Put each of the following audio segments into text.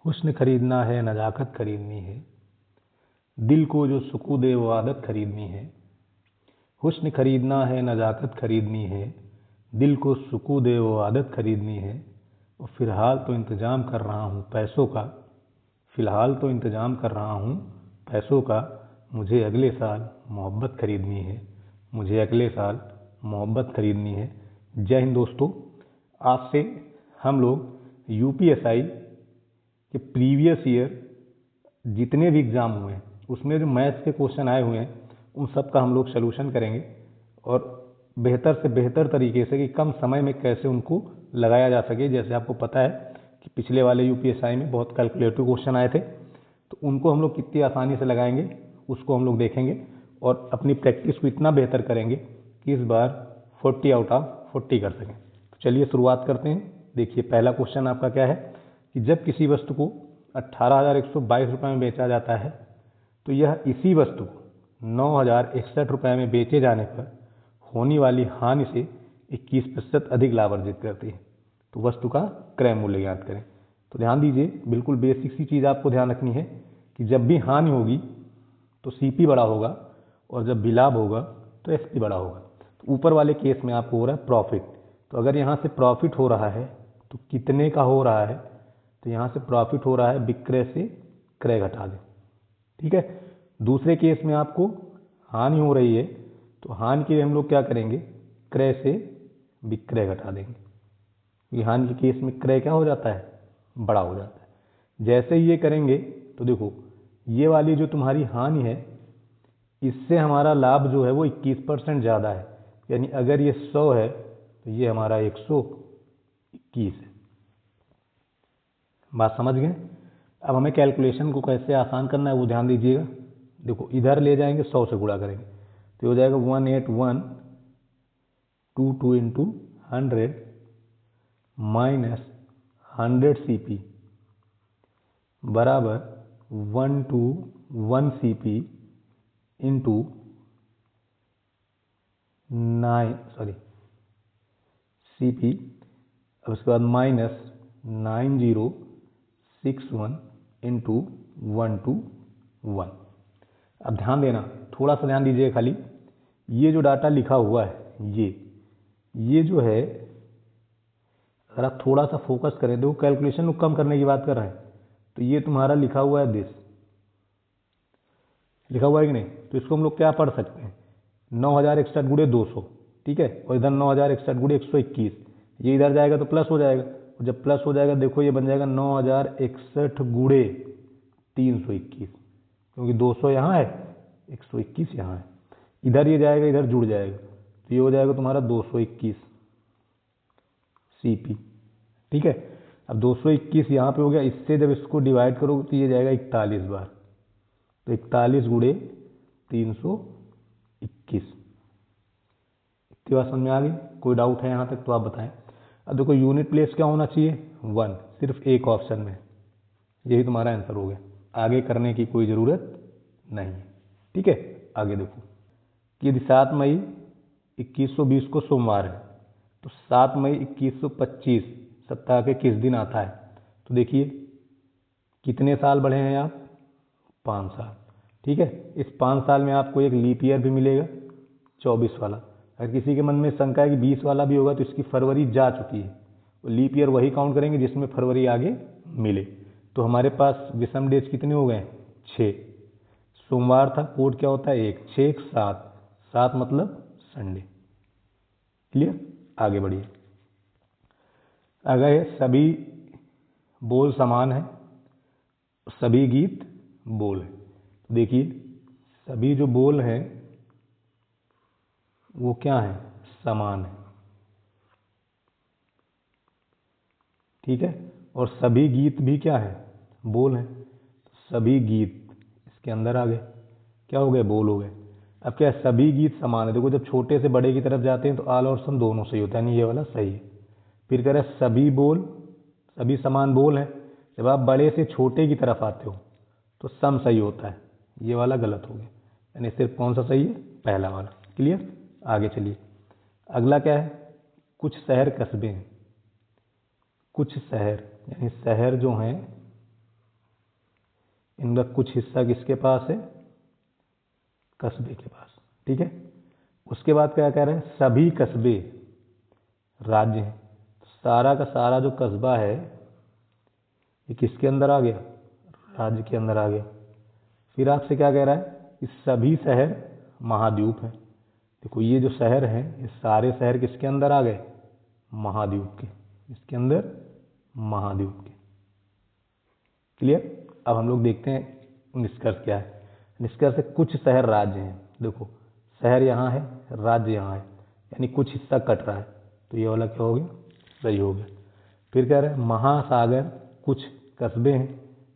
हुस्न खरीदना है नजाकत खरीदनी है, दिल को जो सुकून दे वो आदत खरीदनी है। हुस्न खरीदना है नजाकत खरीदनी है, दिल को सुकून दे वो आदत खरीदनी है। और फ़िलहाल तो इंतज़ाम कर रहा हूँ पैसों का, फ़िलहाल तो इंतज़ाम कर रहा हूँ पैसों का। मुझे अगले साल मोहब्बत खरीदनी है, मुझे अगले साल मोहब्बत खरीदनी है। जय हिंद दोस्तों। आज से हम लोग यूपीएसआई कि प्रीवियस ईयर जितने भी एग्ज़ाम हुए हैं उसमें जो मैथ्स के क्वेश्चन आए हुए हैं उन सब का हम लोग सलूशन करेंगे और बेहतर से बेहतर तरीके से कि कम समय में कैसे उनको लगाया जा सके। जैसे आपको पता है कि पिछले वाले यूपीएसआई में बहुत कैलकुलेटिव क्वेश्चन आए थे, तो उनको हम लोग कितनी आसानी से लगाएंगे उसको हम लोग देखेंगे और अपनी प्रैक्टिस को इतना बेहतर करेंगे कि इस बार 40 आउट ऑफ 40 कर सकें। तो चलिए शुरुआत करते हैं। देखिए पहला क्वेश्चन आपका क्या है कि जब किसी वस्तु को 18,122 रुपये में बेचा जाता है तो यह इसी वस्तु को 9,061 रुपये में बेचे जाने पर होने वाली हानि से 21% अधिक लाभ अर्जित करती है। तो वस्तु का क्रय मूल्य ज्ञात करें। तो ध्यान दीजिए, बिल्कुल बेसिक सी चीज़ आपको ध्यान रखनी है कि जब भी हानि होगी तो सीपी बड़ा होगा और जब भी लाभ होगा तो एसपी बड़ा होगा। तो ऊपर वाले केस में आपको हो रहा है प्रॉफिट, तो अगर यहाँ से प्रॉफिट हो रहा है तो कितने का हो रहा है, तो यहाँ से प्रॉफिट हो रहा है विक्रय से क्रय घटा दें। ठीक है। दूसरे केस में आपको हानि हो रही है तो हानि के लिए हम लोग क्या करेंगे, क्रय से विक्रय घटा देंगे। ये हानि के केस में क्रय क्या हो जाता है, बड़ा हो जाता है। जैसे ही ये करेंगे तो देखो ये वाली जो तुम्हारी हानि है इससे हमारा लाभ जो है वो 21% ज़्यादा है, यानी अगर ये 100 है तो ये हमारा 121 है। बात समझ गए। अब हमें कैलकुलेशन को कैसे आसान करना है वो ध्यान दीजिएगा। देखो इधर ले जाएंगे 100 से गुणा करेंगे तो हो जाएगा 18122 इंटू 100 माइनस 100 CP बराबर 121 CP इंटू 9 CP। अब उसके बाद माइनस 9061 इंटू 121। अब ध्यान देना, थोड़ा सा ध्यान दीजिए खाली, ये जो डाटा लिखा हुआ है ये जो है अगर आप थोड़ा सा फोकस करें तो कैलकुलेशन को कम करने की बात कर रहे हैं, तो ये तुम्हारा लिखा हुआ है दिस, लिखा हुआ है कि नहीं। तो इसको हम लोग क्या पढ़ सकते हैं, 9,061 गुणे 200, ठीक है, और इधर 9,061 गुणे 121, ये इधर जाएगा तो प्लस हो जाएगा, और जब प्लस हो जाएगा देखो ये बन जाएगा 9,061 गुणे 321, क्योंकि 200 यहाँ है 121 यहाँ है, इधर ये जाएगा इधर जुड़ जाएगा तो ये हो जाएगा तुम्हारा 221 CP। ठीक है। अब 221 यहाँ पे हो गया, इससे जब इसको डिवाइड करोगे तो ये जाएगा 41 बार, तो 41 गुणे 321। इतनी बात समझ में आ गई? कोई डाउट है यहाँ तक तो आप बताएं। अब देखो यूनिट प्लेस क्या होना चाहिए, 1, सिर्फ एक ऑप्शन में, यही तुम्हारा आंसर हो गया, आगे करने की कोई ज़रूरत नहीं है। ठीक है। आगे देखो कि यदि 7 मई 2120 को सोमवार है तो 7 मई 2125 सप्ताह के किस दिन आता है। तो देखिए कितने साल बढ़े हैं आप, 5 साल। ठीक है। इस 5 साल में आपको एक लीप ईयर भी मिलेगा 24 वाला। अगर किसी के मन में शंका है कि 20 वाला भी होगा तो इसकी फरवरी जा चुकी है, तो लीप ईयर वही काउंट करेंगे जिसमें फरवरी आगे मिले। तो हमारे पास विषम डेज कितने हो गए, 6। सोमवार था, कोड क्या होता है 1, 6 7, 7 मतलब संडे। क्लियर। आगे बढ़िए। अगर सभी बोल समान है, सभी गीत बोल है, तो देखिए सभी जो बोल हैं वो क्या है, समान है। ठीक है। और सभी गीत भी क्या है, बोल है, तो सभी गीत इसके अंदर आ गए, क्या हो गए, बोल हो गए। अब क्या है, सभी गीत समान है। देखो जब छोटे से बड़े की तरफ जाते हैं तो आल और सम दोनों सही होता है, नहीं ये वाला सही है। फिर कह रहे सभी बोल, सभी समान बोल है, जब आप बड़े से छोटे की तरफ आते हो तो सम सही होता है, ये वाला गलत हो गया, यानी सिर्फ कौन सा सही है, पहला वाला। क्लियर। आगे चलिए। अगला क्या है, कुछ शहर कस्बे हैं, कुछ शहर यानी शहर जो हैं इनका कुछ हिस्सा किसके पास है, कस्बे के पास। ठीक है, उसके बाद क्या कह रहे हैं, सभी कस्बे राज्य हैं। सारा का सारा जो कस्बा है ये किसके अंदर आ गया, राज्य के अंदर आ गया। फिर आपसे क्या कह रहा है कि सभी शहर महाद्वीप हैं। देखो ये जो शहर हैं ये सारे शहर किसके अंदर आ गए, महाद्वीप के, इसके अंदर महाद्वीप के। क्लियर। अब हम लोग देखते हैं निष्कर्ष क्या है। निष्कर्ष है कुछ शहर राज्य हैं। देखो शहर यहाँ है, राज्य यहाँ है, यानी कुछ हिस्सा कट रहा है, तो ये वाला क्या हो गया, सही हो गया। फिर कह रहे हैं महासागर कुछ कस्बे हैं।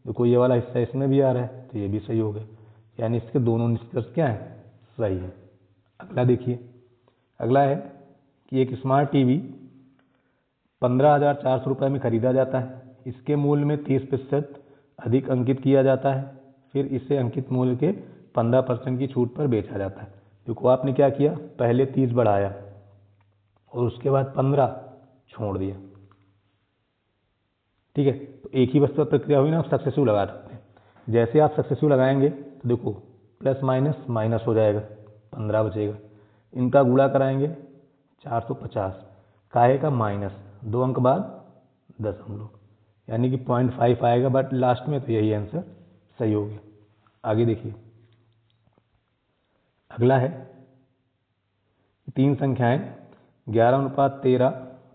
देखो ये वाला हिस्सा इसमें भी आ रहा है, तो ये भी सही हो गया, यानी इसके दोनों निष्कर्ष क्या है, सही है। अगला देखिए, अगला है कि एक स्मार्ट टीवी 15,400 रुपये में खरीदा जाता है। इसके मूल्य में 30% अधिक अंकित किया जाता है। फिर इसे अंकित मूल्य के 15% की छूट पर बेचा जाता है। देखो आपने क्या किया, पहले 30 बढ़ाया और उसके बाद 15 छोड़ दिया। ठीक है, तो एक ही वस्तु प्रक्रिया हुई ना, आप सक्सेसिव लगा सकते हैं। जैसे आप सक्सेसिव लगाएंगे तो देखो प्लस माइनस माइनस हो जाएगा, 15 बचेगा। इनका गुणा कराएंगे 450, काहे का माइनस, 2 अंक बाद दशमलव, यानी कि 0.5 आएगा, बट लास्ट में तो यही आंसर सही हो गया। आगे देखिए, अगला है 3 संख्याएं 11:13:15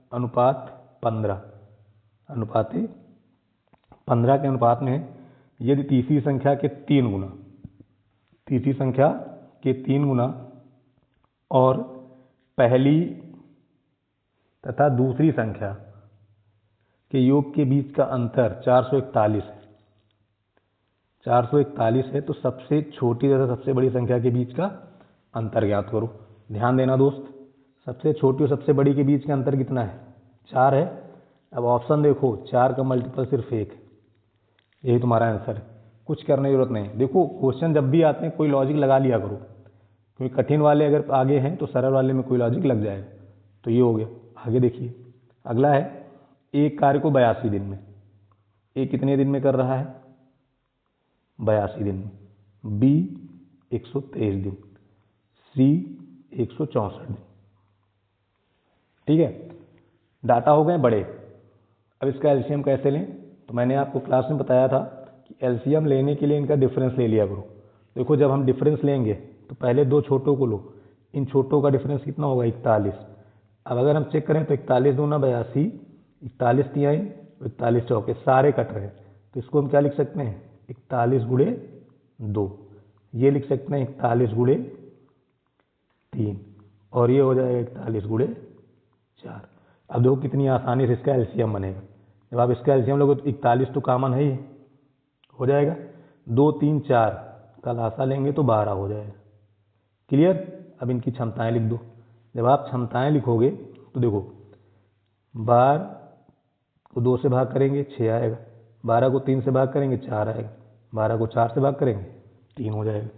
अनुपात 15 के अनुपात में है। यदि तीसरी संख्या के 3 गुना, तीसरी संख्या के 3 गुना और पहली तथा दूसरी संख्या के योग के बीच का अंतर 441 है, 441 है, तो सबसे छोटी तथा सबसे बड़ी संख्या के बीच का अंतर ज्ञात करो। ध्यान देना दोस्त, सबसे छोटी और सबसे बड़ी के बीच का अंतर कितना है, 4 है। अब ऑप्शन देखो, 4 का मल्टीपल सिर्फ 1 है, यही तुम्हारा आंसर है, कुछ करने की जरूरत नहीं। देखो क्वेश्चन जब भी आते हैं कोई लॉजिक लगा लिया करो, क्योंकि कठिन वाले अगर आगे हैं तो सरल वाले में कोई लॉजिक लग जाएगा। तो ये हो गया। आगे देखिए, अगला है एक कार्य को 82 दिन में, ए कितने दिन में कर रहा है, 82 दिन में, बी 123 दिन, सी 164 दिन। ठीक है, डाटा हो गए बड़े। अब इसका एलसीएम कैसे लें, तो मैंने आपको क्लास में बताया था कि एलसीएम लेने के लिए इनका डिफरेंस ले लिया करो। देखो जब हम डिफरेंस लेंगे तो पहले 2 छोटों को लो, इन छोटों का डिफरेंस कितना होगा, 41। अब अगर हम चेक करें तो 41 दूना 82, 41 तिहाई, 41 चौके, सारे कट रहे हैं, तो इसको हम क्या लिख सकते हैं, 41 गुणे 2। ये लिख सकते हैं 41 गुणे 3, और ये हो जाएगा 41 गुणे 4। अब देखो कितनी आसानी से इसका एलसीएम बनेगा। जब आप इसका एलसीएम लोगे तो 41 तो कॉमन है ही, हो जाएगा, 2 3 4 का लासा लेंगे तो 12 हो जाएगा। क्लियर। अब इनकी क्षमताएं लिख दो। जब आप क्षमताएं लिखोगे तो देखो 12 को 2 से भाग करेंगे 6 आएगा, 12 को 3 से भाग करेंगे 4 आएगा, 12 को 4 से भाग करेंगे 3 हो जाएगा।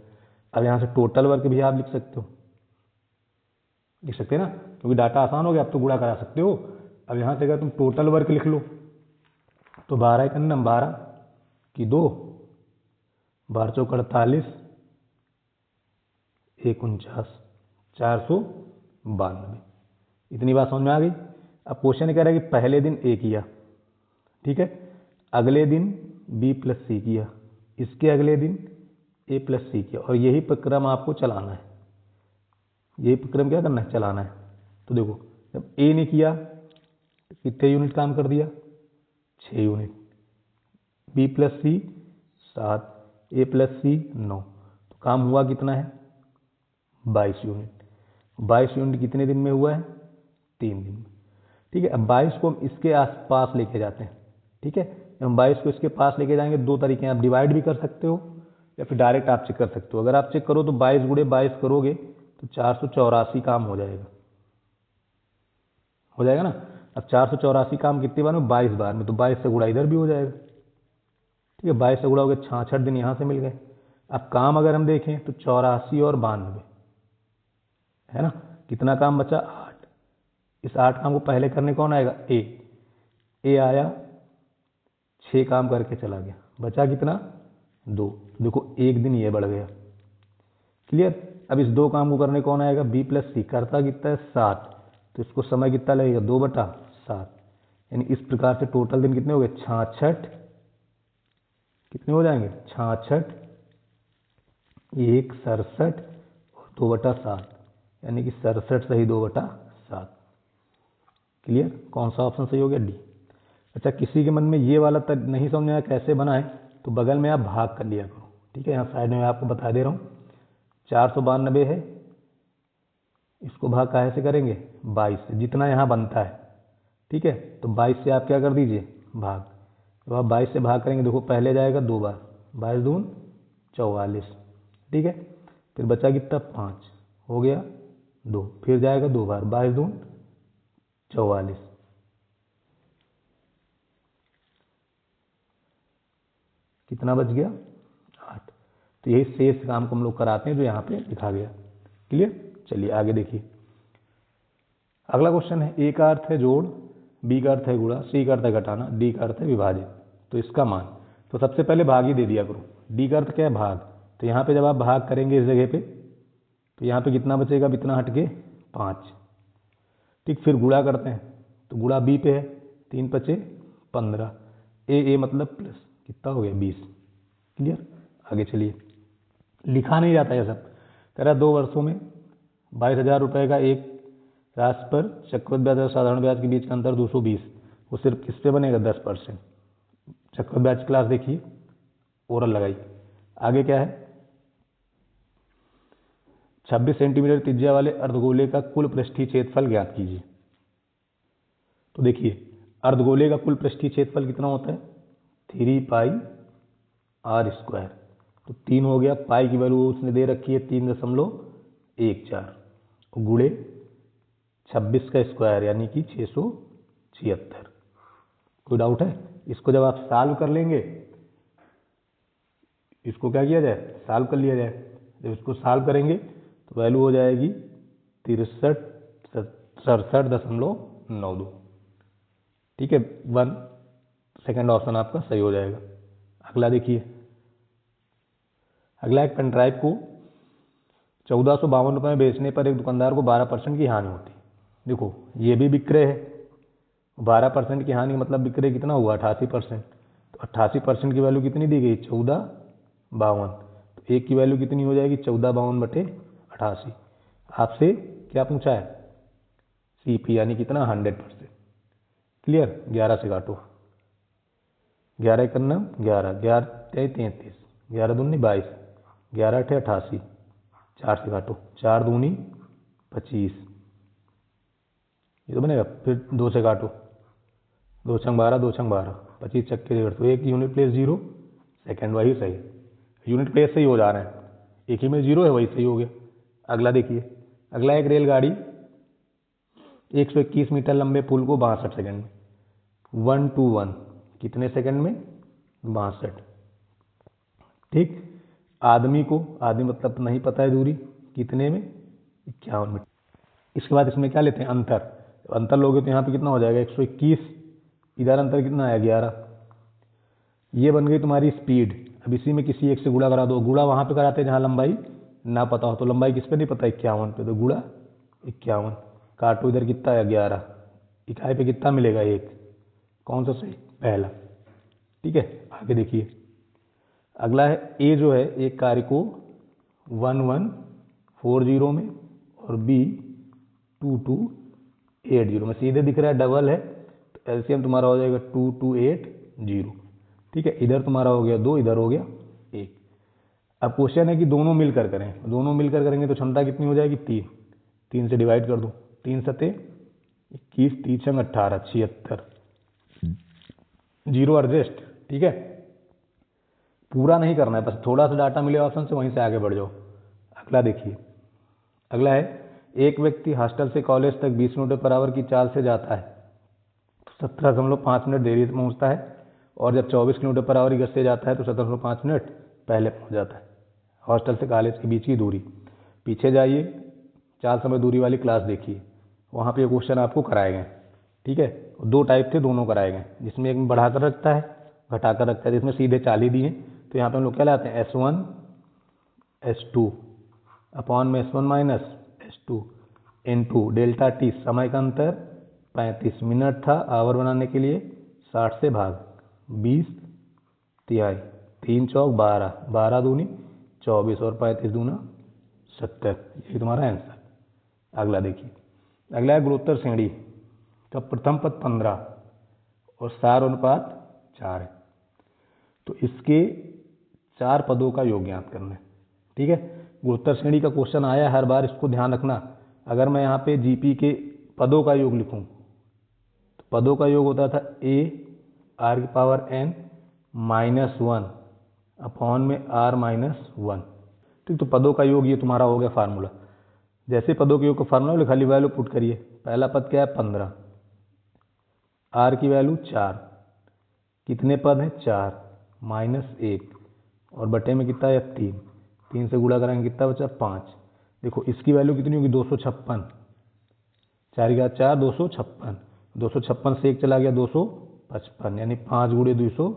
अब यहाँ से टोटल वर्क भी आप लिख सकते हो, लिख सकते हैं ना, क्योंकि डाटा आसान हो गया, आप तो गुणा करा सकते हो। अब यहाँ से अगर तुम टोटल वर्क लिख लो तो 12 का नम 12 की 2, 12 चौक 48, 1 49, 492। इतनी बात समझ में आ गई। अब क्वेश्चन कह रहा है कि पहले दिन ए किया, ठीक है, अगले दिन बी प्लस सी किया, इसके अगले दिन ए प्लस सी किया, और यही प्रक्रम आपको चलाना है, यही प्रक्रम क्या करना है, चलाना है। तो देखो जब ए ने किया तो कितने यूनिट काम कर दिया, 6 यूनिट, बी प्लस सी 7, ए प्लस सी 9, तो काम हुआ कितना है, 22 यूनिट। 22 यूनिट कितने दिन में हुआ है, 3 दिन में। ठीक है, अब 22 को हम इसके आसपास लेके जाते हैं। ठीक है, जब हम 22 को इसके पास लेके जाएंगे, 2 तरीके हैं, आप डिवाइड भी कर सकते हो या फिर डायरेक्ट आप चेक कर सकते हो। अगर आप चेक करो तो 22 गुणे 22 करोगे तो 484 काम हो जाएगा, हो जाएगा ना। अब 484 काम कितनी बार में, 22 बार में, तो 22 से गुणा इधर भी हो जाएगा। ठीक है, 22 से गुणा हो गया, 66 दिन यहाँ से मिल गए। अब काम अगर हम देखें तो 84 और 92 है ना, कितना काम बचा, 8। इस 8 काम को पहले करने कौन आएगा, ए आया, 6 काम करके चला गया, बचा कितना, 2। देखो एक दिन ये बढ़ गया। क्लियर। अब इस 2 काम को करने कौन आएगा, बी प्लस सी। करता कितना है 7, तो इसको समय कितना लगेगा 2/7। यानी इस प्रकार से टोटल दिन कितने हो गए 66। कितने हो जाएंगे 66, 1 67 और 2/7, यानी कि 67 सही 2/7। क्लियर। कौन सा ऑप्शन सही हो गया, डी। अच्छा, किसी के मन में ये वाला नहीं समझ में आया कैसे बनाए, तो बगल में आप भाग कर लिया करो। ठीक है, यहाँ साइड में आपको बता दे रहा हूँ। 492 है, इसको भाग काहे से करेंगे 22 से, जितना यहाँ बनता है। ठीक है, तो 22 से आप क्या कर दीजिए भाग। तो आप 22 से भाग करेंगे, देखो पहले जाएगा 2 बार, 22 दून 44। ठीक है, फिर बचा कितना 5 हो गया 2, फिर जाएगा 2 बार, 22 दून 44। कितना बच गया 8। तो यही शेष काम को हम लोग कराते हैं जो यहाँ पे लिखा गया। क्लियर। चलिए आगे देखिए। अगला क्वेश्चन है, ए का अर्थ है जोड़, बी का अर्थ है गुणा, सी का अर्थ है घटाना, डी का अर्थ है विभाजित। तो इसका मान, तो सबसे पहले भाग ही दे दिया करो। डी का अर्थ क्या है भाग, तो यहाँ पे जब आप भाग करेंगे इस जगह पे, तो यहाँ पे कितना बचेगा, इतना हट के 5। ठीक, फिर गुणा करते हैं, तो गुणा बी पे है, 3 5 15, ए मतलब प्लस, कितना हो गया 20। क्लियर। आगे चलिए। लिखा नहीं जाता है सब, कह रहा 2 वर्षों में 22,000 रुपये का एक राशि पर चक्रवृद्धि ब्याज और साधारण ब्याज के बीच का अंतर 220, वो सिर्फ किससे बनेगा 10%। चक्रवृद्धि ब्याज क्लास देखिए, ओरल लगाई। आगे क्या है, 26 सेंटीमीटर त्रिज्या वाले अर्धगोले का कुल पृष्ठीय क्षेत्रफल ज्ञात कीजिए। तो देखिए अर्धगोले का कुल पृष्ठीय क्षेत्रफल कितना होता है 3πr²। तो 3 हो गया, पाई की वैल्यू उसने दे रखी है 3.14, गुणे 26 का स्क्वायर यानी कि 676। कोई डाउट है। इसको जब आप सॉल्व कर लेंगे, इसको क्या किया जाए सॉल्व कर लिया जाए। जब इसको सॉल्व करेंगे तो वैल्यू हो जाएगी 67.92। ठीक है, 1 सेकेंड ऑप्शन आपका सही हो जाएगा। अगला देखिए। अगला एक पेन ड्राइव को 1452 रुपये में बेचने पर एक दुकानदार को 12% की हानि होती है। देखो ये भी विक्रय है, 12% की हानि मतलब विक्रय कितना हुआ 88%। तो 88% की वैल्यू कितनी दी गई 1452। तो एक की वैल्यू कितनी हो जाएगी 1452/88। आपसे क्या पूछा है सीपी यानी कितना 100%। क्लियर। 11 से काटो, 11 करना 11, 11 33, 11 दूनी 22, 11 8 88, 4 से काटो, 4 दूनी 25, ये तो बनेगा। फिर 2 से काटो, 2 छंग 12, 2 छंग 12, 25 चक्के 1.5। तो एक यूनिट प्लेस 0, सेकेंड वही सही, यूनिट प्लेस सही हो जा रहे हैं, एक ही में 0 है वही सही हो गया। अगला देखिए। अगला एक रेलगाड़ी 121 मीटर लंबे पुल को 62 सेकंड में 1 to 1 कितने सेकंड में 62। ठीक, आदमी मतलब नहीं पता है दूरी कितने में 51 मीटर। इसके बाद इसमें क्या लेते हैं अंतर, अंतर लोगे तो यहाँ पे कितना हो जाएगा 121, इधर अंतर कितना आया 11। ये बन गई तुम्हारी स्पीड। अब इसी में किसी एक से गुणा करा दो, गुणा वहाँ पे कराते हैं जहाँ लंबाई ना पता हो। तो लंबाई किस पे नहीं पता 51 पे, तो गुणा 51, काटो इधर कितना आया 11, इकाई पे कितना मिलेगा 1। कौन सा सही पहला। ठीक है, आगे देखिए। अगला है ए जो है एक कार्य को 1140 में और बी 2280 में, सीधे दिख रहा है डबल है तो एलसीएम तुम्हारा हो जाएगा 2280। ठीक है, इधर तुम्हारा हो गया 2, इधर हो गया 1। अब क्वेश्चन है कि दोनों मिलकर करें, दोनों मिलकर करेंगे तो क्षमता कितनी हो जाएगी 3, 3 से डिवाइड कर दो, 3 सते 21, 3 छंग 18, 76, 0 एडजस्ट। ठीक है, पूरा नहीं करना है, बस थोड़ा सा डाटा मिले ऑप्शन से वहीं से आगे बढ़ जाओ। अगला देखिए। अगला है एक व्यक्ति हॉस्टल से कॉलेज तक 20 मिनट पर आवर की चाल से जाता है तो 17.5 मिनट देरी से पहुंचता है, और जब 24 किलोमीटर पर आवर की गति से जाता है तो 17.5 मिनट पहले पहुंच जाता है। हॉस्टल से कॉलेज के बीच की दूरी। पीछे जाइए, 4 समय दूरी वाली क्लास देखिए, वहाँ पे क्वेश्चन आपको कराए गए। ठीक है, 2 टाइप थे, दोनों कराए गए, जिसमें एक में बढ़ाकर रखता है घटाकर रखता है, जिसमें सीधे 40 दिए तो यहाँ पे हम लोग क्या लाते हैं S1 S2 अपॉन में S1 minus S2 into delta T, समय का अंतर 35 मिनट था, आवर बनाने के लिए 60 से भाग 20 तिहाई, 3 चौक 12, 12 दूनी 24 और 35 दूना 70। यही तुम्हारा आंसर। अगला देखिए, अगला है गुणोत्तर श्रेणी का प्रथम पद 15 और सार अनुपात 4 है। तो इसके 4 पदों का योग ज्ञात करना है। ठीक है, गुणोत्तर श्रेणी का क्वेश्चन आया हर बार, इसको ध्यान रखना। अगर मैं यहाँ पे जीपी के पदों का योग लिखूँ तो पदों का योग होता था a r की पावर n -1 अपॉन में r -1। ठीक, तो पदों का योग ये तुम्हारा हो गया फार्मूला। जैसे पदों के योग का फार्मूला खाली वैल्यू पुट करिए। पहला पद क्या है 15, r की वैल्यू 4, कितने पद हैं 4 -1 और बटे में कितना है 3, 3 से गुणा करेंगे कितना बचा 5। देखो इसकी वैल्यू कितनी होगी 256, 4 की घात 4 256, 256 से 1 चला गया 255, यानी 5 गुणे 200,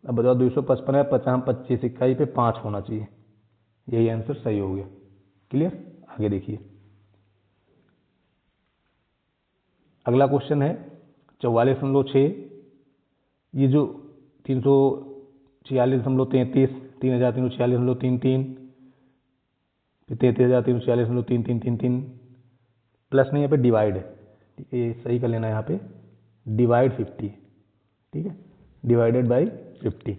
अब बताओ 255 है 50 25 इकाई पे 5 होना चाहिए। यही आंसर सही हो गया। क्लियर, आगे देखिए। अगला क्वेश्चन है 44.6, ये जो 346.33, 3346.33, 33,346.3333 प्लस नहीं, यहाँ पे डिवाइड है। ठीक है, ये सही कर लेना, यहाँ पे डिवाइड 50। ठीक है, डिवाइडेड बाई 50।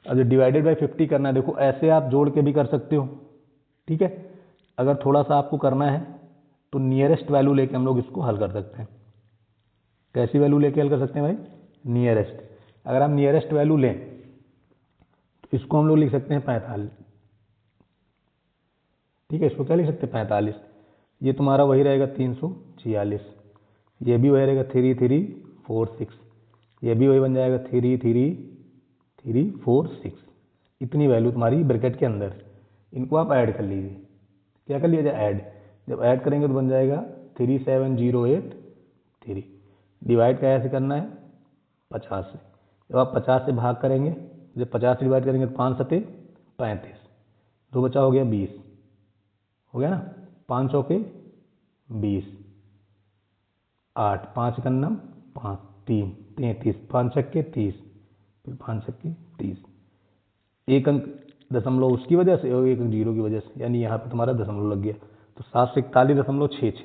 अब जो डिवाइडेड बाई 50 करना है, देखो ऐसे आप जोड़ के भी कर सकते हो। ठीक है, अगर थोड़ा सा आपको करना है तो नियरेस्ट वैल्यू लेके हम लोग इसको हल कर सकते हैं। कैसी वैल्यू लेके हल कर सकते हैं भाई, नियरेस्ट। अगर हम नियरेस्ट वैल्यू लें तो इसको हम लोग लिख सकते हैं 45। ठीक है, इसको क्या लिख सकते हैं 45। ये तुम्हारा वही रहेगा 346, ये भी वही रहेगा 3346, ये भी वही बन जाएगा 33346। इतनी वैल्यू तुम्हारी ब्रैकेट के अंदर। इनको आप ऐड कर लीजिए। क्या कर लिया जाए, ऐड। जब ऐड करेंगे तो बन जाएगा 37083। डिवाइड कैसे करना है 50 से। जब आप 50 से भाग करेंगे, जब 50 से डिवाइड करेंगे तो 5 सते 35, 2 बचा हो गया 20, हो गया ना, 5 चौके 20, 8, 5 कन्नम 5, 3 33, 5 छक्के 30, फिर 5 छक्के 30। एक अंक दशमलव उसकी वजह से और एक अंक जीरो की वजह से, यानी यहाँ पे तुम्हारा दशमलव लग गया। तो 741.66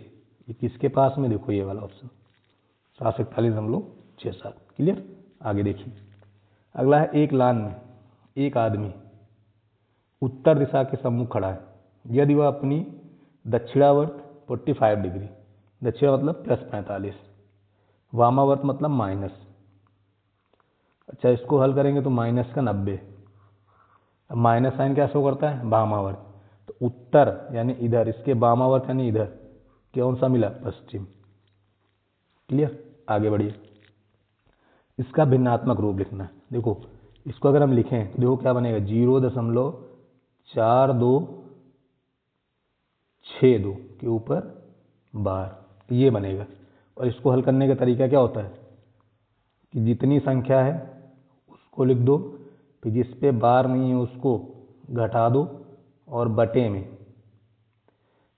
ये किसके पास में, देखो ये वाला ऑप्शन 741.67। क्लियर, आगे देखिए। अगला है एक लाइन में एक आदमी उत्तर दिशा के सम्मुख खड़ा है, यदि वह अपनी दक्षिणावर्त 45 डिग्री, दक्षिणा मतलब +45, वामावर्त मतलब माइनस। अच्छा, इसको हल करेंगे तो माइनस का 90। अब माइनस साइन क्या शो करता है, वामावर्त। तो उत्तर यानी इधर, इसके वामावर्त यानी इधर, कौन सा मिला, पश्चिम। क्लियर, आगे बढ़िए। इसका भिन्नात्मक रूप लिखना है। देखो इसको अगर हम लिखें तो देखो क्या बनेगा, 0.4262 के ऊपर बार, ये बनेगा। और इसको हल करने का तरीका क्या होता है कि जितनी संख्या है उसको लिख दो, फिर जिस पे बार नहीं है उसको घटा दो, और बटे में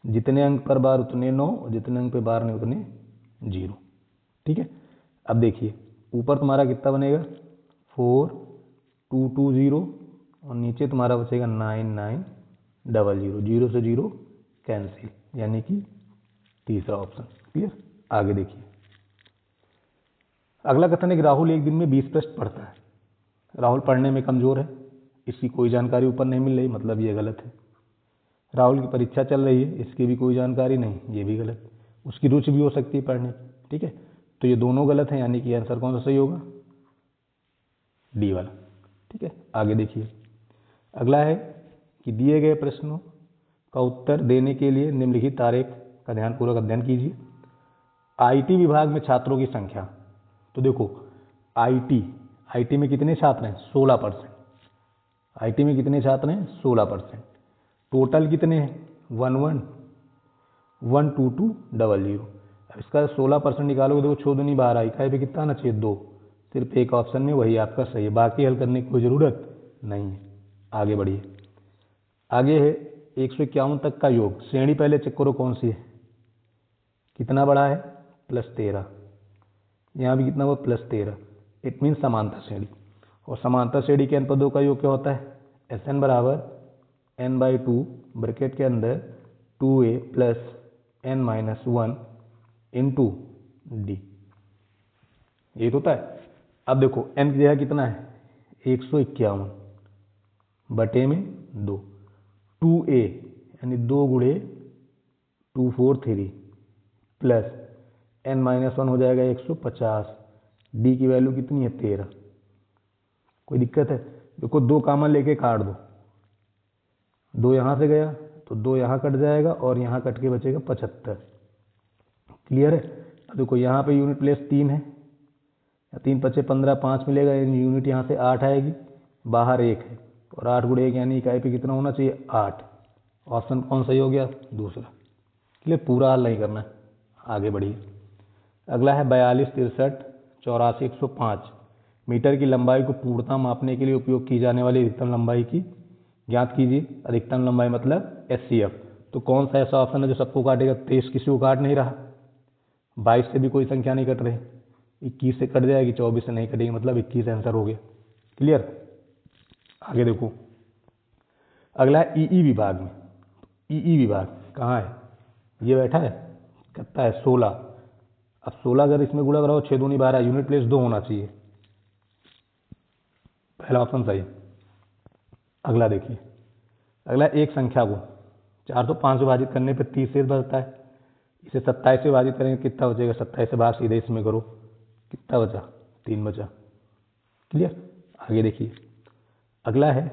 जितने अंक पर बार उतने 9 और जितने अंक पे बार नहीं उतने 0। ठीक है, अब देखिए ऊपर तुम्हारा कितना बनेगा 4220 और नीचे तुम्हारा बचेगा 9900, 0 से 0 कैंसिल, यानी कि तीसरा ऑप्शन। क्लियर, आगे देखिए। अगला कथन है कि राहुल एक दिन में 20 पृष्ठ पढ़ता है। राहुल पढ़ने में कमजोर है, इसकी कोई जानकारी ऊपर नहीं मिल रही, मतलब ये गलत है। राहुल की परीक्षा चल रही है, इसकी भी कोई जानकारी नहीं, ये भी गलत। उसकी रुचि भी हो सकती है पढ़ने की। ठीक है, तो ये दोनों गलत हैं, यानी कि आंसर कौन सा सही होगा, डी वाला। ठीक है, आगे देखिए। अगला है कि दिए गए प्रश्नों का उत्तर देने के लिए निम्नलिखित आरेख का ध्यानपूर्वक अध्ययन कीजिए। आईटी विभाग में छात्रों की संख्या, तो देखो आईटी में कितने छात्र हैं 16%। आईटी में कितने छात्र हैं 16%। टोटल कितने हैं 11,12200। अब इसका 16% निकालोगे तो 6 दूनी 12, इकाई पे कितना आना चाहिए 2। सिर्फ एक ऑप्शन में वही आपका सही है, बाकी हल करने की कोई ज़रूरत नहीं है। आगे बढ़िए। आगे है 151 तक का योग। श्रेणी पहले चेक करो कौन सी है, कितना बड़ा है, +13। यहाँ भी कितना हुआ, +13। इट मीन समांतर श्रेणी। और समांतर श्रेणी के n पदों का योग क्या होता है, Sn बराबर n/2 ब्रैकेट के अंदर 2a + n-1 इंटू डी, ये तो होता है। अब देखो n की जगह कितना है, 151 बटे में 2, 2a यानी 2 गुणे 243 प्लस n-1 हो जाएगा 150। डी की वैल्यू कितनी है, 13। कोई दिक्कत है, देखो 2 कॉमन लेके काट दो, 2 यहाँ से गया तो 2 यहाँ कट जाएगा और यहाँ कट के बचेगा 75। क्लियर है। अब देखो यहाँ पे यूनिट प्लेस 3 है, 3 × 5 = 15, 5 मिलेगा, यूनिट यहाँ से 8 आएगी, बाहर 1 है और 8 × 1 यानी इकाई पे कितना होना चाहिए, 8। ऑप्शन कौन सही हो गया, दूसरा। क्लियर, पूरा हल नहीं करना है, आगे बढ़िए। अगला है 42, 63, 84, 105 मीटर की लंबाई को पूर्णतः मापने के लिए उपयोग की जाने वाली अधिकतम लंबाई की ज्ञात कीजिए। अधिकतम लंबाई मतलब SCF। तो कौन सा ऐसा ऑप्शन है जो सबको काटेगा, 23 किसी को काट नहीं रहा, 22 से भी कोई संख्या नहीं कट रही, 21 से कट जाएगी, 24 से नहीं कटेगी, मतलब 21 आंसर हो गया। क्लियर, आगे देखो। अगला है EE विभाग में। EE विभाग कहाँ है, ये बैठा है, कितना है, 16। अब 16 अगर इसमें गुणा कराओ, 6 दूनी 12, यूनिट प्लेस 2 होना चाहिए, पहला ऑप्शन सही। अगला देखिए, अगला एक संख्या को 405 से विभाजित करने पर 30 शेष बचता है, इसे 27 से विभाजित करेंगे कितना बचेगा, 27 से भाग सीधे इसमें करो, कितना बचा, 3 बचा। क्लियर, आगे देखिए। अगला है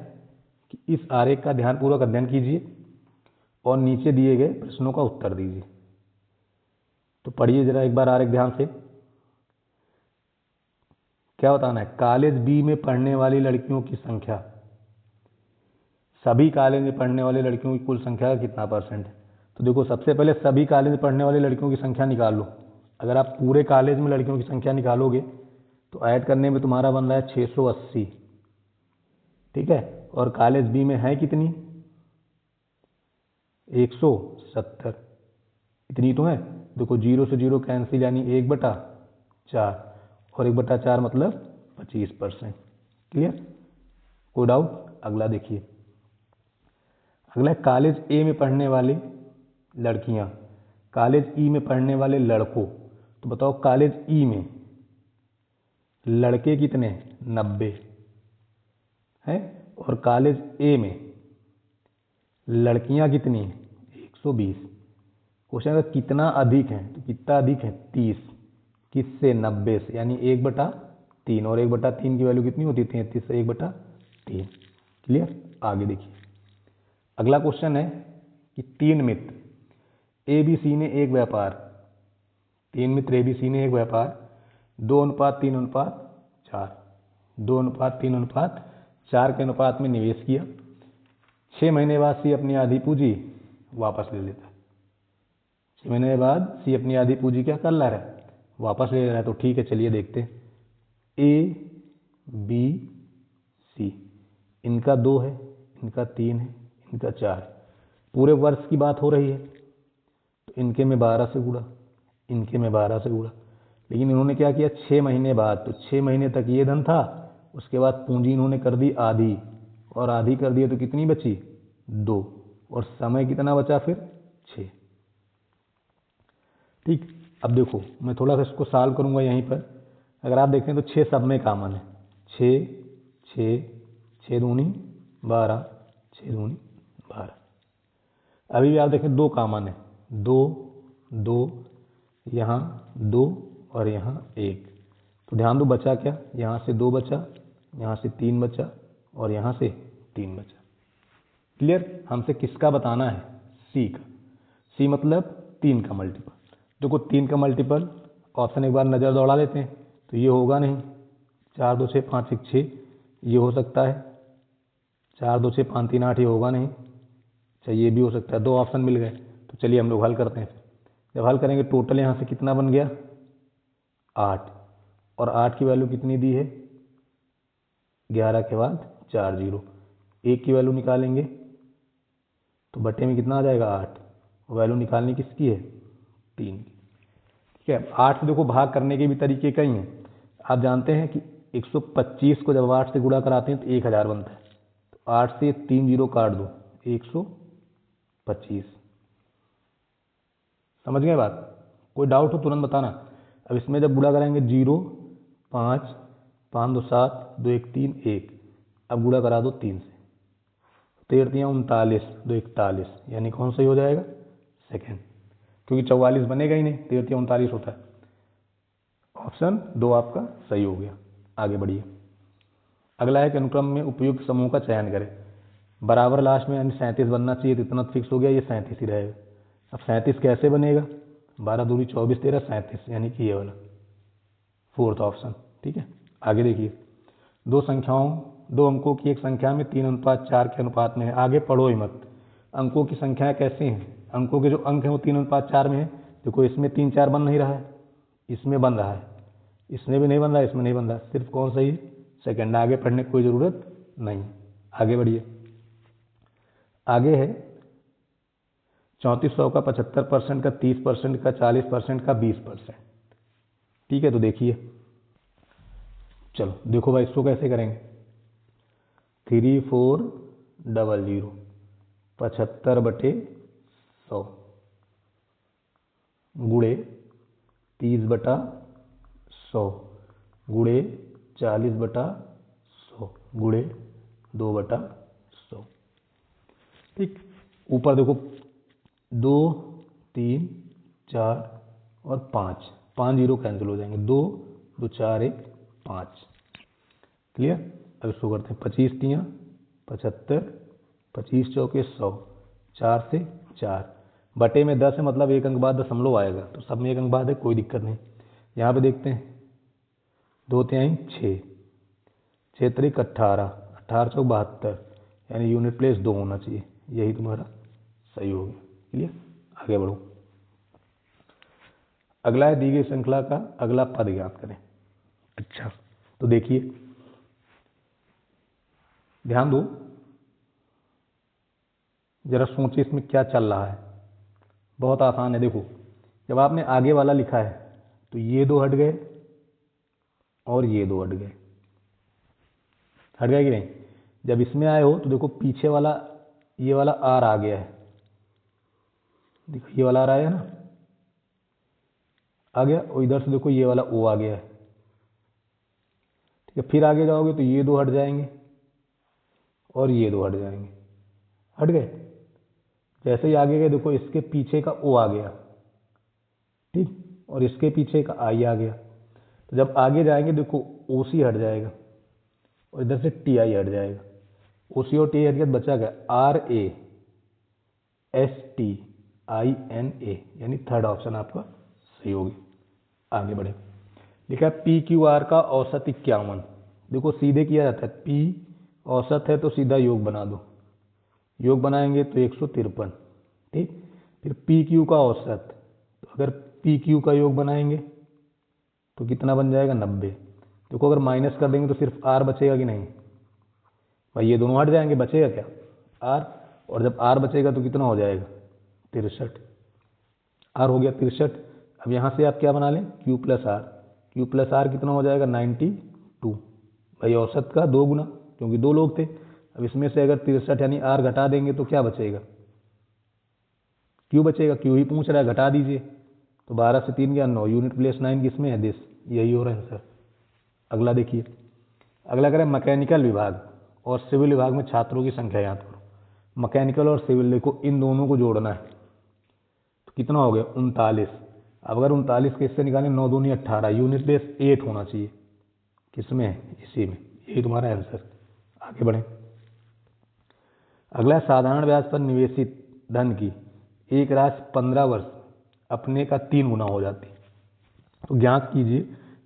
कि इस आरेख का ध्यानपूर्वक अध्ययन कीजिए और नीचे दिए गए प्रश्नों का उत्तर दीजिए। तो पढ़िए जरा एक बार आरेख ध्यान से। क्या बताना है, कॉलेज बी में पढ़ने वाली लड़कियों की संख्या, सभी कॉलेज में पढ़ने वाली लड़कियों की कुल संख्या का कितना परसेंट है। तो देखो सबसे पहले सभी कॉलेज में पढ़ने वाली लड़कियों की संख्या निकाल लो। अगर आप पूरे कॉलेज में लड़कियों की संख्या निकालोगे तो ऐड करने में तुम्हारा बन रहा है 680, ठीक है। और कॉलेज बी में है कितनी, 170, इतनी तो है। देखो 0 से 0 कैंसिल, यानी 1/4 और 1/4 मतलब 25%। क्लियर, कोई डाउट। अगला देखिए, अगला कॉलेज ए में पढ़ने वाली लड़कियां, कॉलेज ई में पढ़ने वाले लड़कों। तो बताओ कॉलेज ई में लड़के कितने, 90 हैं, और कॉलेज ए में लड़कियां कितनी, 120। क्वेश्चन अगर कितना अधिक है, तो कितना अधिक है, 30, किससे, 90 से, यानी 1/3, और 1/3 की वैल्यू कितनी होती है, 33 से 1/3। क्लियर, आगे देखिए। अगला क्वेश्चन है कि 3 मित्र ABC ने एक व्यापार, 3 मित्र ABC ने एक व्यापार 2:3:4, 2:3:4 के अनुपात में निवेश किया। 6 महीने बाद C अपनी आधी पूंजी वापस ले लेता है। 6 महीने बाद C अपनी आधी पूंजी क्या कर रहा है, वापस ले रहा है। तो ठीक है, चलिए देखते हैं। ABC इनका 2 है, इनका 3 है, इनका 4, पूरे वर्ष की बात हो रही है, तो इनके में 12 से गुणा, इनके में 12 से गुणा। लेकिन इन्होंने क्या किया, 6 महीने बाद, तो 6 महीने तक ये धन था, उसके बाद पूंजी इन्होंने कर दी आधी, और आधी कर दिया तो कितनी बची, 2, और समय कितना बचा फिर, 6। ठीक, अब देखो मैं थोड़ा सा इसको सॉल्व करूंगा यहीं पर। अगर आप देखें तो 6 सब में कॉमन है, 6 6 6 दूनी 12, 6 दूनी 12। अभी भी आप देखें 2 कॉमन है, 2 2, यहाँ 2 और यहाँ 1। तो ध्यान दो बचा क्या, यहाँ से 2 बचा, यहाँ से 3 बचा, और यहाँ से 3 बचा। क्लियर, हमसे किसका बताना है, C का। C मतलब 3 का मल्टीपल। देखो 3 का मल्टीपल, ऑप्शन एक बार नज़र दौड़ा लेते हैं, तो ये होगा नहीं, 4 2 6 5 1 6, ये हो सकता है, 4 2 6 5 3 8, ये होगा नहीं, अच्छा ये भी हो सकता है। 2 ऑप्शन मिल गए, तो चलिए हम लोग हल करते हैं। जब हल करेंगे टोटल यहाँ से कितना बन गया, 8, और 8 की वैल्यू कितनी दी है, 11 के बाद 4 0, 1 की वैल्यू निकालेंगे तो बटे में कितना आ जाएगा 8, वैल्यू निकालनी किसकी है 3 की। ठीक है, 8 से देखो भाग करने के भी तरीके कई हैं। आप जानते हैं कि 125 को जब 8 से गुणा कराते हैं तो 1000 बनता है, तो 8 से 3 जीरो काट दो 125। समझ गए बात? कोई डाउट हो तुरंत बताना। अब इसमें जब गुणा करेंगे 0 5 5 2 7 2 1 3 1, अब गुणा करा दो 3 से, 13 39 2 41, यानी कौन सही हो जाएगा सेकेंड, क्योंकि 44 बनेगा ही नहीं, 13 39 होता है। ऑप्शन 2 आपका सही हो गया। आगे बढ़िए। अगला है कि अनुक्रम में उपयुक्त समूह का चयन करें। बराबर लास्ट में यानी 37 बनना चाहिए, तो इतना फिक्स हो गया, ये 37 ही रहेगा। अब 37 कैसे बनेगा, 12 दूनी 24 13 37, यानी कि ये वाला फोर्थ ऑप्शन। ठीक है, आगे देखिए। दो अंकों की एक संख्या में 3:4 के अनुपात में है। आगे पढ़ो ही मत, अंकों की संख्याएं कैसी हैं, अंकों के जो अंक हैं वो 3:4 में है। देखो इसमें 3 4 बन नहीं रहा है, इसमें बन रहा है, इसमें भी नहीं बन रहा है, इसमें नहीं बन रहा है, सिर्फ कौन सही सेकंड। आगे पढ़ने की कोई ज़रूरत नहीं। आगे बढ़िए। आगे है 3400 का 75% का 30% का 40% का 20%। ठीक है, तो देखिए, चलो देखो भाई इसको कैसे करेंगे। 3400 75/100 गुणे 30/100 गुणे 40/100 गुणे 2/100। ठीक, ऊपर देखो 2 3 4 और 5, 5 जीरो कैंसिल हो जाएंगे, 2 2 4 1 5। क्लियर? अब इसको करते हैं 25 तियाँ 75, 25 चौके 100, 4 से 4 बटे में 10 है, मतलब एक अंक बाद दशमलव आएगा, तो सब में एक अंक बाद है, कोई दिक्कत नहीं। यहाँ पे देखते हैं 2 तिहाई 6, 6 त्रिक 18, 18 चौक 72, यानी यूनिट प्लेस 2 होना चाहिए, यही तुम्हारा सही हो गया। क्लियर? आगे बढ़ो। अगला है दी गई श्रृंखला का अगला पद ज्ञात करें। अच्छा, तो देखिए ध्यान दो, जरा सोचिए इसमें क्या चल रहा है। बहुत आसान है। देखो जब आपने आगे वाला लिखा है तो ये 2 हट गए और ये 2 हट गए, हट गया कि नहीं? जब इसमें आए हो तो देखो पीछे वाला ये वाला आर आ गया है, देखो ये वाला आर आया ना, आ गया, और इधर से देखो ये वाला ओ आ गया है। ठीक है, फिर आगे जाओगे तो ये 2 हट जाएंगे और ये 2 हट जाएंगे, हट गए। जैसे ही आगे गए देखो इसके पीछे का ओ आ गया, ठीक, और इसके पीछे का आई आ गया। तो जब आगे जाएंगे देखो ओ सी हट जाएगा और इधर से टी आई हट जाएगा, ओ सी और टी हट गया, बचा गया R A S T I N A, यानी थर्ड ऑप्शन आपका सही होगी। आगे बढ़े। लिखा है पी क्यू आर का औसत 51। देखो सीधे किया जाता है, पी औसत है तो सीधा योग बना दो, योग बनाएंगे तो 153। ठीक, फिर पी क्यू का औसत, तो अगर पी क्यू का योग बनाएंगे तो कितना बन जाएगा 90। देखो अगर माइनस कर देंगे तो सिर्फ आर बचेगा कि नहीं भाई, ये दोनों हट जाएंगे, बचेगा क्या आर, और जब आर बचेगा तो कितना हो जाएगा 63, आर हो गया 63। अब यहाँ से आप क्या बना लें Q plus R, Q plus R कितना हो जाएगा 92 भाई, औसत का 2 गुना, क्योंकि 2 लोग थे। अब इसमें से अगर 63 यानी आर घटा देंगे तो क्या बचेगा, क्यू बचेगा, क्यू ही पूछ रहा है, घटा दीजिए। तो 12 से 3 गया 9, यूनिट प्लेस 9 किसमें है दिस, यही हो रहा है आंसर। अगला देखिए, अगला करें मैकेनिकल विभाग और सिविल विभाग में छात्रों की संख्या याद करो। मैकेनिकल और सिविल देखो इन दोनों को जोड़ना है, तो कितना हो गया 39। अब अगर 39 किससे निकालें, 9 दूनी 18, यूनिट प्लेस 8 होना चाहिए, किसमें है इसी में, यही तुम्हारा आंसर। आगे बढ़ें। अगला साधारण ब्याज पर निवेशित धन की एक राशि 15 वर्ष अपने का 3 गुना हो जाती है, तो ज्ञात कीजिए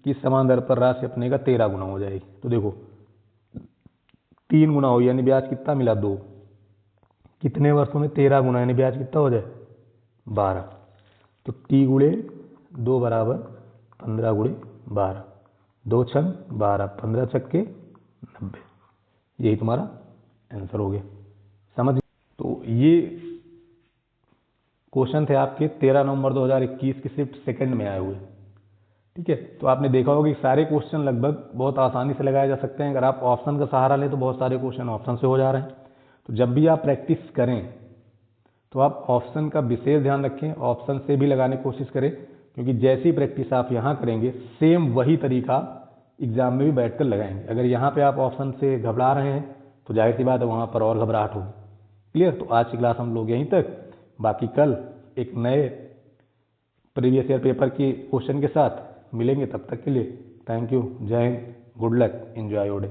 कि समान दर पर राशि अपने का 13 गुना हो जाएगी। तो देखो 3 गुना हो यानी ब्याज कितना मिला 2, कितने वर्षों में 13 गुना यानी ब्याज कितना हो जाए 12, तो टी गुणे 2 बराबर 15 गुणे 12, 2 छंग 12, 15 छक्के 90, यही तुम्हारा आंसर हो गया। समझ? तो ये क्वेश्चन थे आपके 13 नवंबर 2021 की शिफ्ट सेकंड में आए हुए। ठीक है, तो आपने देखा होगा कि सारे क्वेश्चन लगभग बहुत आसानी से लगाए जा सकते हैं। अगर आप ऑप्शन का सहारा लें तो बहुत सारे क्वेश्चन ऑप्शन से हो जा रहे हैं। तो जब भी आप प्रैक्टिस करें तो आप ऑप्शन का विशेष ध्यान रखें, ऑप्शन से भी लगाने की कोशिश करें, क्योंकि जैसी प्रैक्टिस आप यहाँ करेंगे सेम वही तरीका एग्जाम में भी बैठकर लगाएंगे। अगर यहाँ पे आप ऑप्शन से घबरा रहे हैं तो जाहिर सी बात है वहाँ पर और घबराहट होगी। क्लियर? तो आज की क्लास हम लोग यहीं तक, बाकी कल एक नए प्रीवियस ईयर पेपर के क्वेश्चन के साथ मिलेंगे। तब तक के लिए थैंक यू, जय Hind, good luck, enjoy your day.